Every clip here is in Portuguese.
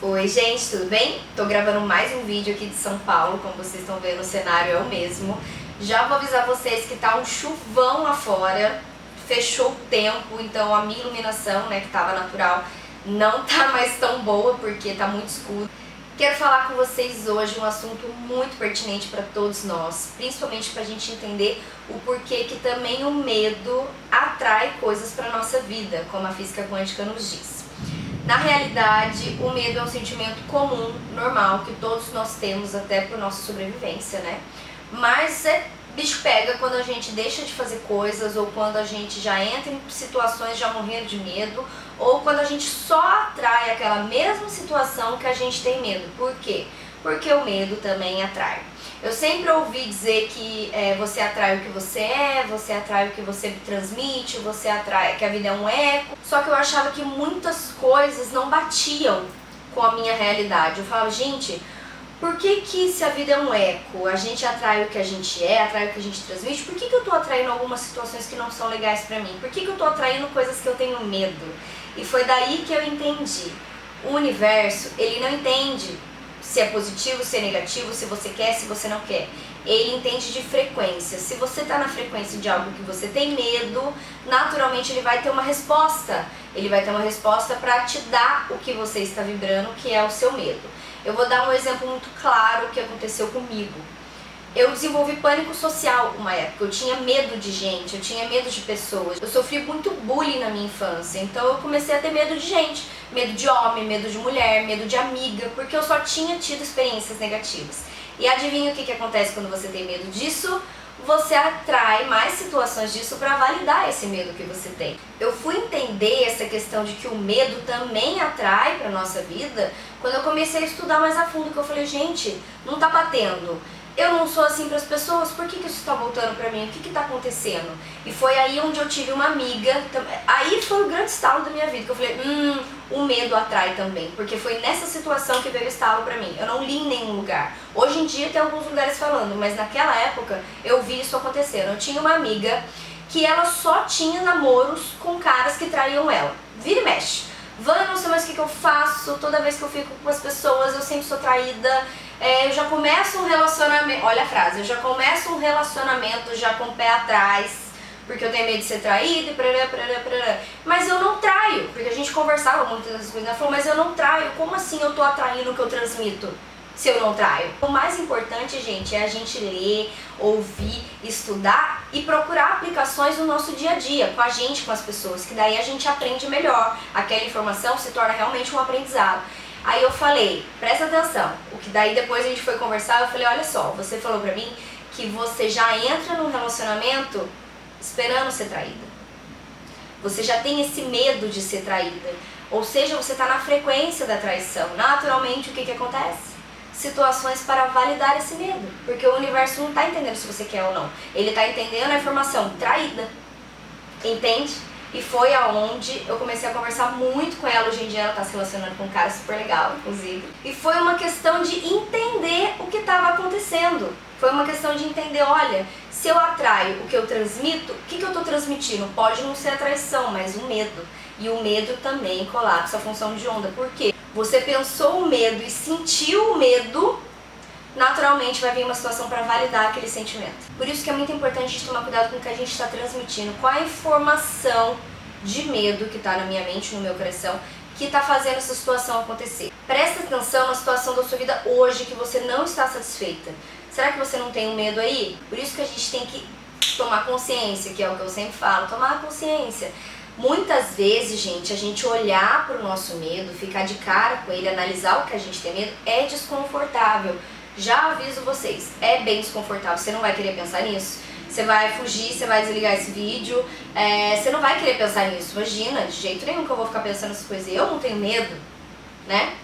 Oi gente, tudo bem? Tô gravando mais um vídeo aqui de São Paulo, como vocês estão vendo o cenário é o mesmo. Já vou avisar vocês que tá um chuvão lá fora, fechou o tempo, então a minha iluminação, né, que tava natural, não tá mais tão boa porque tá muito escuro. Quero falar com vocês hoje um assunto muito pertinente para todos nós, principalmente pra gente entender o porquê que também o medo atrai coisas pra nossa vida, como a física quântica nos diz. Na realidade, o medo é um sentimento comum, normal, que todos nós temos até por nossa sobrevivência, né? Mas bicho pega quando a gente deixa de fazer coisas, ou quando a gente já entra em situações já morrendo de medo, ou quando a gente só atrai aquela mesma situação que a gente tem medo. Por quê? Porque o medo também atrai. Eu sempre ouvi dizer que você atrai o que você atrai o que você transmite, você atrai, que a vida é um eco. Só que eu achava que muitas coisas não batiam com a minha realidade. Eu falava, gente, por que se a vida é um eco, a gente atrai o que a gente atrai o que a gente transmite, por que eu tô atraindo algumas situações que não são legais pra mim? Por que eu tô atraindo coisas que eu tenho medo? E foi daí que eu entendi. O universo, ele não entende se é positivo, se é negativo, se você quer, se você não quer. Ele entende de frequência. Se você está na frequência de algo que você tem medo, naturalmente ele vai ter uma resposta. Ele vai ter uma resposta para te dar o que você está vibrando, que é o seu medo. Eu vou dar um exemplo muito claro que aconteceu comigo. Eu desenvolvi pânico social uma época, eu tinha medo de gente, eu tinha medo de pessoas. Eu sofri muito bullying na minha infância, então eu comecei a ter medo de gente. Medo de homem, medo de mulher, medo de amiga, porque eu só tinha tido experiências negativas. E adivinha o que acontece quando você tem medo disso? Você atrai mais situações disso para validar esse medo que você tem. Eu fui entender essa questão de que o medo também atrai para nossa vida quando eu comecei a estudar mais a fundo, que eu falei, gente, não tá batendo. Eu não sou assim para as pessoas, por que isso está voltando para mim? O que está acontecendo? E foi aí onde eu tive uma amiga, aí foi o grande estalo da minha vida, que eu falei, o medo atrai também, porque foi nessa situação que veio o estalo para mim. Eu não li em nenhum lugar. Hoje em dia tem alguns lugares falando, mas naquela época eu vi isso acontecendo. Eu tinha uma amiga que ela só tinha namoros com caras que traíam ela. Vira e mexe. Vânia, não sei mais o que eu faço, toda vez que eu fico com as pessoas eu sempre sou traída. Eu já começo um relacionamento, olha a frase, eu já começo um relacionamento já com o pé atrás, porque eu tenho medo de ser traída e mas eu não traio, porque a gente conversava muito dessas coisas, ela falou, mas eu não traio, como assim eu tô atraindo o que eu transmito se eu não traio? O mais importante, gente, é a gente ler, ouvir, estudar e procurar aplicações no nosso dia a dia, com a gente, com as pessoas, que daí a gente aprende melhor, aquela informação se torna realmente um aprendizado. Aí eu falei, presta atenção, o que daí depois a gente foi conversar, eu falei, olha só, você falou pra mim que você já entra num relacionamento esperando ser traída. Você já tem esse medo de ser traída, ou seja, você tá na frequência da traição. Naturalmente, o que acontece? Situações para validar esse medo, porque o universo não tá entendendo se você quer ou não. Ele tá entendendo a informação traída, entende? E foi aonde eu comecei a conversar muito com ela. Hoje em dia ela tá se relacionando com um cara super legal, inclusive. E foi uma questão de entender o que estava acontecendo. Foi uma questão de entender, olha, se eu atraio o que eu transmito, o que eu tô transmitindo? Pode não ser a traição, mas o medo. E o medo também colapsa a função de onda. Por quê? Você pensou o medo e sentiu o medo, naturalmente vai vir uma situação para validar aquele sentimento. Por isso que é muito importante a gente tomar cuidado com o que a gente está transmitindo, qual a informação de medo que está na minha mente, no meu coração, que está fazendo essa situação acontecer. Presta atenção na situação da sua vida hoje que você não está satisfeita. Será que você não tem um medo aí? Por isso que a gente tem que tomar consciência, que é o que eu sempre falo, tomar consciência. Muitas vezes, gente, a gente olhar para o nosso medo, ficar de cara com ele, analisar o que a gente tem medo, é desconfortável. Já aviso vocês, é bem desconfortável, você não vai querer pensar nisso, você vai fugir, você vai desligar esse vídeo, você não vai querer pensar nisso, imagina, de jeito nenhum que eu vou ficar pensando nessas coisas, eu não tenho medo, né?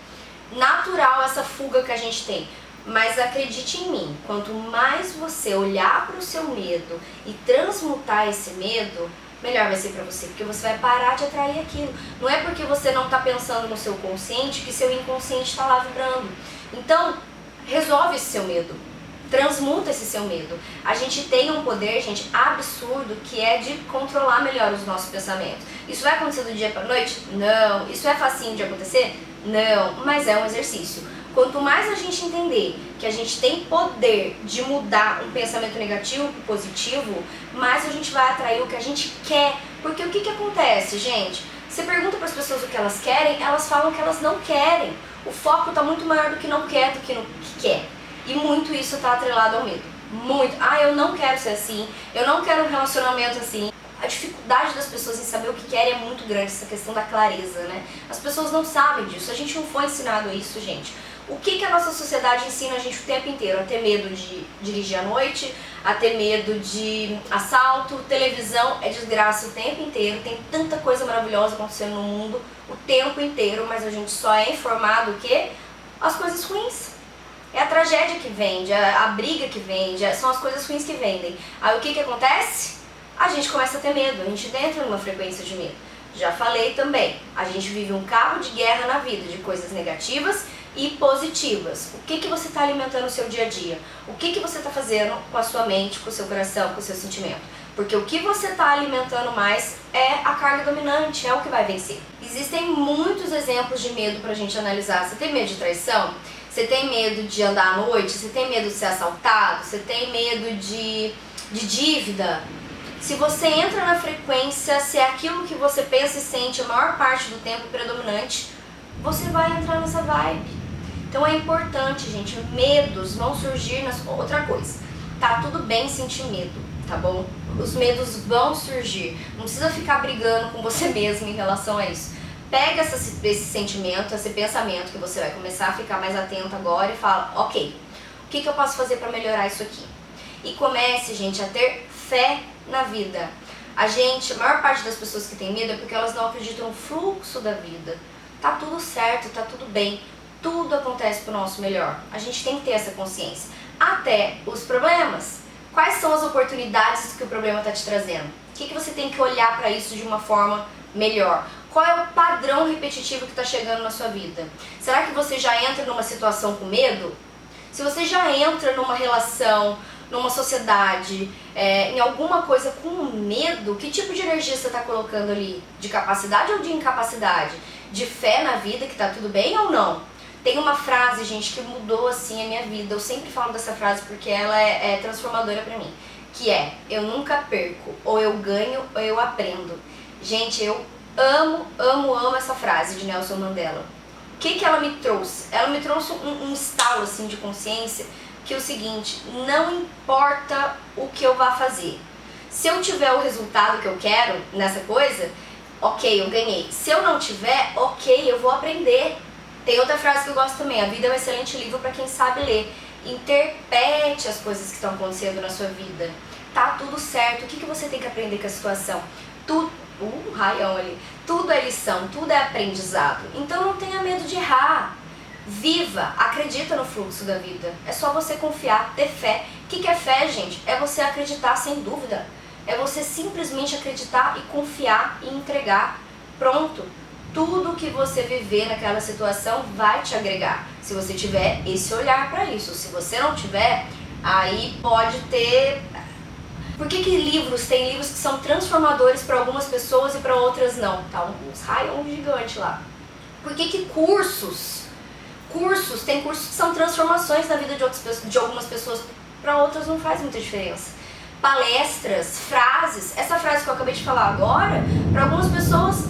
Natural essa fuga que a gente tem, mas acredite em mim, quanto mais você olhar para o seu medo e transmutar esse medo, melhor vai ser pra você, porque você vai parar de atrair aquilo. Não é porque você não tá pensando no seu consciente que seu inconsciente tá lá vibrando. Então, resolve esse seu medo. transmuta esse seu medo. A gente tem um poder, gente, absurdo, que é de controlar melhor os nossos pensamentos. Isso vai acontecer do dia pra noite? Não. Isso é facinho de acontecer? Não. Mas é um exercício. Quanto mais a gente entender que a gente tem poder de mudar um pensamento negativo para positivo, mais a gente vai atrair o que a gente quer. Porque o que acontece, gente? Você pergunta para as pessoas o que elas querem, elas falam que elas não querem. O foco está muito maior do que não quer, do que no que quer. E muito isso está atrelado ao medo. Muito. Ah, eu não quero ser assim, eu não quero um relacionamento assim. A dificuldade das pessoas em saber o que querem é muito grande, essa questão da clareza, né? As pessoas não sabem disso, a gente não foi ensinado a isso, gente. O que a nossa sociedade ensina a gente o tempo inteiro? A ter medo de dirigir à noite, a ter medo de assalto, televisão é desgraça o tempo inteiro, tem tanta coisa maravilhosa acontecendo no mundo o tempo inteiro, mas a gente só é informado o quê? As coisas ruins. É a tragédia que vende, a briga que vende, são as coisas ruins que vendem. Aí o que acontece? A gente começa a ter medo, a gente entra numa frequência de medo. Já falei também, a gente vive um cabo de guerra na vida, de coisas negativas e positivas. O que você está alimentando no seu dia a dia? O que você está fazendo com a sua mente, com o seu coração, com o seu sentimento? Porque o que você está alimentando mais é a carga dominante, é o que vai vencer. Existem muitos exemplos de medo pra gente analisar. Você tem medo de traição? Você tem medo de andar à noite? Você tem medo de ser assaltado? Você tem medo de dívida? Se você entra na frequência, se é aquilo que você pensa e sente a maior parte do tempo predominante, você vai entrar nessa vibe. Então é importante, gente, medos vão surgir nas... Outra coisa, tá tudo bem sentir medo, tá bom? Os medos vão surgir, não precisa ficar brigando com você mesmo em relação a isso. Pega esse sentimento, esse pensamento que você vai começar a ficar mais atento agora e fala, ok, o que eu posso fazer para melhorar isso aqui? E comece, gente, a ter fé na vida. A maior parte das pessoas que tem medo é porque elas não acreditam no fluxo da vida. Tá tudo certo, tá tudo bem, tudo acontece pro nosso melhor. A gente tem que ter essa consciência. Até os problemas. Quais são as oportunidades que o problema tá te trazendo? O que você tem que olhar para isso de uma forma melhor? Qual é o padrão repetitivo que está chegando na sua vida? Será que você já entra numa situação com medo? Se você já entra numa relação, numa sociedade, em alguma coisa com medo, que tipo de energia você está colocando ali? De capacidade ou de incapacidade? De fé na vida, que tá tudo bem ou não? Tem uma frase, gente, que mudou assim a minha vida. Eu sempre falo dessa frase porque ela é transformadora pra mim. Que é, eu nunca perco, ou eu ganho ou eu aprendo. Gente, eu amo essa frase de Nelson Mandela. O que ela me trouxe? Ela me trouxe um estalo assim de consciência, que é o seguinte, não importa o que eu vá fazer. Se eu tiver o resultado que eu quero nessa coisa, ok, eu ganhei. Se eu não tiver, ok, eu vou aprender. Tem outra frase que eu gosto também, a vida é um excelente livro para quem sabe ler. Interprete as coisas que estão acontecendo na sua vida. Tá tudo certo, o que você tem que aprender com a situação? Tudo, raião ali. Tudo é lição, tudo é aprendizado. Então não tenha medo de errar. Viva, acredita no fluxo da vida. É só você confiar, ter fé. O que é fé, gente? É você acreditar sem dúvida. É você simplesmente acreditar e confiar e entregar. Pronto. Tudo que você viver naquela situação vai te agregar. Se você tiver esse olhar para isso. Se você não tiver, aí pode ter... Por que livros, tem livros que são transformadores para algumas pessoas e para outras não? Tá uns raios gigantes lá. Por que cursos, tem cursos que são transformações na vida de algumas pessoas, para outras não faz muita diferença. Palestras, frases, essa frase que eu acabei de falar agora, para algumas pessoas,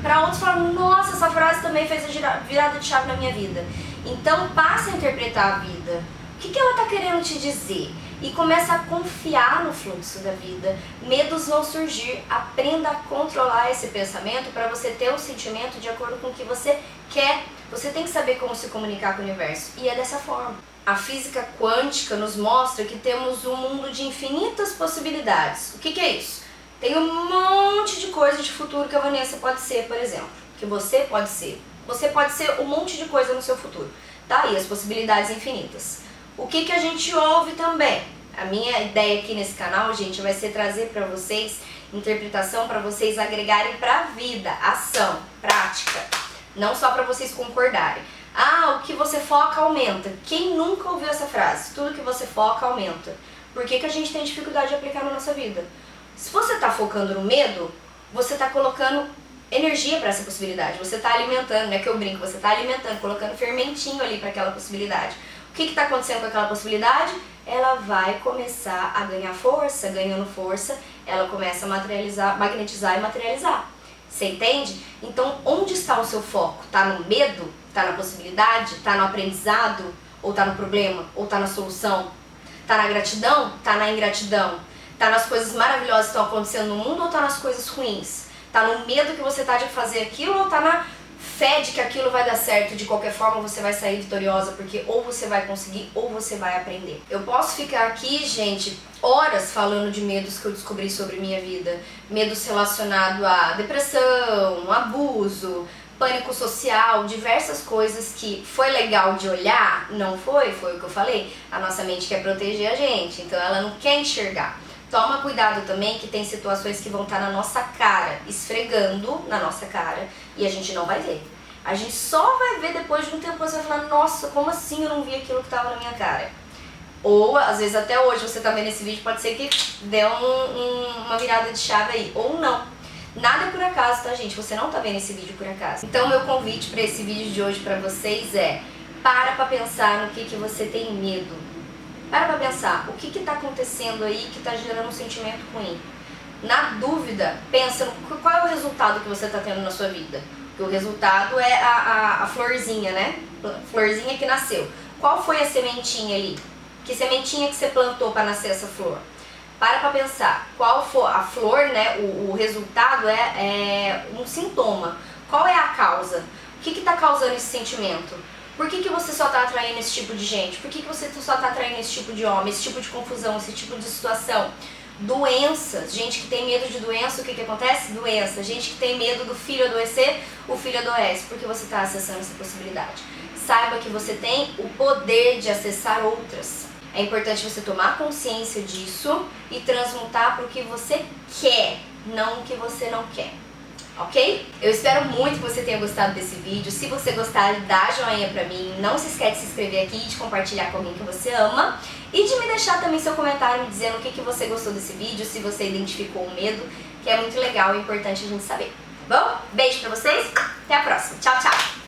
para outros falam, nossa, essa frase também fez a virada de chave na minha vida. Então passe a interpretar a vida. O que ela está querendo te dizer? E começa a confiar no fluxo da vida. Medos vão surgir. Aprenda a controlar esse pensamento para você ter um sentimento de acordo com o que você quer. Você tem que saber como se comunicar com o universo. E é dessa forma. A física quântica nos mostra que temos um mundo de infinitas possibilidades. O que é isso? Tem um monte de coisa de futuro que a Vanessa pode ser, por exemplo. Que você pode ser. Você pode ser um monte de coisa no seu futuro. Tá aí as possibilidades infinitas. O que a gente ouve também? A minha ideia aqui nesse canal, gente, vai ser trazer para vocês interpretação para vocês agregarem para a vida, ação, prática. Não só para vocês concordarem. Ah, que você foca aumenta. Quem nunca ouviu essa frase? Tudo que você foca aumenta. Por que a gente tem dificuldade de aplicar na nossa vida? Se você está focando no medo, você está colocando energia para essa possibilidade. Você está alimentando, né? Que eu brinco, você está alimentando, colocando fermentinho ali para aquela possibilidade. O que está acontecendo com aquela possibilidade? Ela vai começar a ganhar força, ganhando força, ela começa a materializar, magnetizar e materializar. Você entende? Então, onde está o seu foco? Está no medo? Está na possibilidade? Está no aprendizado? Ou está no problema? Ou está na solução? Está na gratidão? Está na ingratidão? Está nas coisas maravilhosas que estão acontecendo no mundo ou está nas coisas ruins? Está no medo que você está de fazer aquilo ou está na fé de que aquilo vai dar certo? De qualquer forma você vai sair vitoriosa, porque ou você vai conseguir ou você vai aprender. Eu posso ficar aqui, gente, horas falando de medos que eu descobri sobre minha vida. Medos relacionados a depressão, abuso, pânico social, diversas coisas que foi legal de olhar, não foi? Foi o que eu falei. A nossa mente quer proteger a gente, então ela não quer enxergar. Toma cuidado também que tem situações que vão estar na nossa cara, esfregando na nossa cara e a gente não vai ver. A gente só vai ver depois de um tempo, você vai falar, nossa, como assim eu não vi aquilo que estava na minha cara? Ou, às vezes até hoje você tá vendo esse vídeo, pode ser que dê uma virada de chave aí, ou não. Nada é por acaso, tá, gente? Você não tá vendo esse vídeo por acaso. Então, meu convite para esse vídeo de hoje para vocês é: para pensar no que você tem medo. Para pensar, o que está acontecendo aí que está gerando um sentimento ruim. Na dúvida, pensa no qual é o resultado que você está tendo na sua vida. Porque o resultado é a florzinha, né? Florzinha que nasceu. Qual foi a sementinha ali? Que sementinha que você plantou para nascer essa flor? Para pensar, qual for a flor, né? O resultado é um sintoma. Qual é a causa? O que está causando esse sentimento? Por que você só está atraindo esse tipo de gente? Por que você só está atraindo esse tipo de homem, esse tipo de confusão, esse tipo de situação? Doenças. Gente que tem medo de doença, o que acontece? Doença. Gente que tem medo do filho adoecer, o filho adoece. Porque você está acessando essa possibilidade. Saiba que você tem o poder de acessar outras. É importante você tomar consciência disso e transmutar para o que você quer, não o que você não quer. Ok? Eu espero muito que você tenha gostado desse vídeo. Se você gostar, dá joinha pra mim. Não se esquece de se inscrever aqui e de compartilhar com alguém que você ama. E de me deixar também seu comentário me dizendo o que você gostou desse vídeo, se você identificou o medo, que é muito legal e importante a gente saber. Bom, beijo pra vocês. Até a próxima. Tchau, tchau.